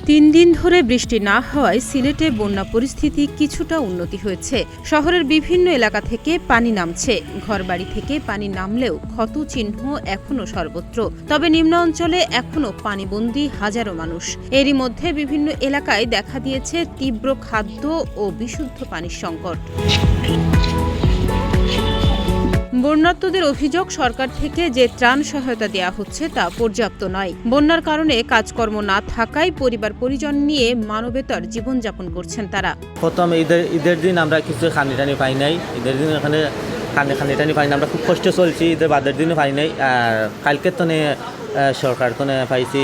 ৩ দিন ধরে বৃষ্টি না হওয়ায় সিলেটে বন্যা পরিস্থিতি কিছুটা উন্নতি হয়েছে। শহরের বিভিন্ন এলাকা থেকে পানি নামছে। ঘরবাড়ি থেকে পানি নামলেও ক্ষত চিহ্ন এখনও সর্বত্র। তবে নিম্ন অঞ্চলে এখনও পানিবন্দী হাজারো মানুষ। এরই মধ্যে বিভিন্ন এলাকায় দেখা দিয়েছে তীব্র খাদ্য ও বিশুদ্ধ পানির সংকট। বন্যার্তদের অভিযোগ, সরকার থেকে যে ত্রাণ সহায়তা দেওয়া হচ্ছে তা পর্যাপ্ত নয়। বন্যার কারণে কাজকর্ম না থাকায় পরিবার পরিজন নিয়ে মানবেতর জীবনযাপন করছেন তারা। প্রথম ঈদের দিন আমরা কিছু খানি টানি পাই নাই। ঈদের দিন এখানে খানি টানি পাই না, আমরা খুব কষ্টে চলছি। ঈদের বাদের দিনও পাই নাই। আর কালকে তো সরকার তো পাইছি,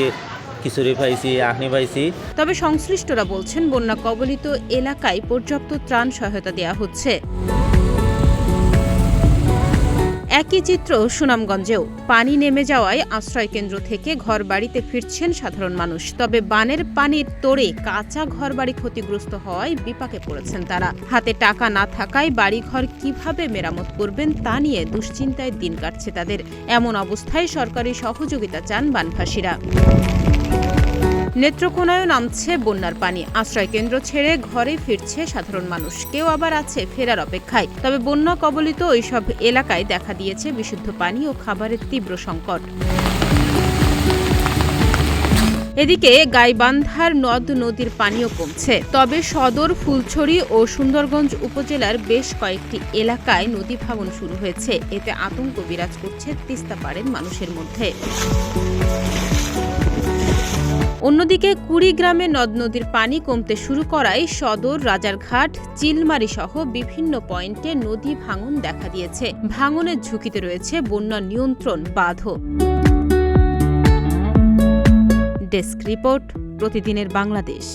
খিচুড়ি পাইছি, আখনি পাইছি। তবে সংশ্লিষ্টরা বলছেন বন্যা কবলিত এলাকায় পর্যাপ্ত ত্রাণ সহায়তা দেওয়া হচ্ছে। একই চিত্র সুনামগঞ্জেও। পানি নেমে যাওয়ায় আশ্রয়কেন্দ্র থেকে ঘরবাড়িতে ফিরছেন সাধারণ মানুষ। তবে বানের পানির তোড়ে কাঁচা ঘরবাড়ি ক্ষতিগ্রস্ত হওয়ায় বিপাকে পড়েছেন তারা। হাতে টাকা না থাকায় বাড়িঘর কিভাবে মেরামত করবেন তা নিয়ে দুশ্চিন্তায় দিন কাটছে তাদের। এমন অবস্থায় সরকারি সহযোগিতা চান বানভাসীরা। নেত্রকোনায়ও নামছে বন্যার পানি। আশ্রয়কেন্দ্র ছেড়ে ঘরে ফিরছে সাধারণ মানুষ। কেউ আবার আছে ফেরার অপেক্ষায়। তবে বন্যা কবলিত ওইসব এলাকায় দেখা দিয়েছে বিশুদ্ধ পানি ও খাবারের তীব্র সংকট। এদিকে গাইবান্ধার নদ নদীর পানিও কমছে। তবে সদর, ফুলছড়ি ও সুন্দরগঞ্জ উপজেলার বেশ কয়েকটি এলাকায় নদী ভাঙন শুরু হয়েছে। এতে আতঙ্ক বিরাজ করছে তিস্তাপাড়ের মানুষের মধ্যে। অন্যদিকে কুড়িগ্রামে নদ নদীর পানি কমতে শুরু করায় সদর, রাজারঘাট, চিলমারি সহ বিভিন্ন পয়েন্টে নদী ভাঙন দেখা দিয়েছে। ভাঙনের ঝুঁকিতে রয়েছে বন্যা নিয়ন্ত্রণ বাঁধও। ডেস্ক রিপোর্ট, প্রতিদিনের বাংলাদেশ।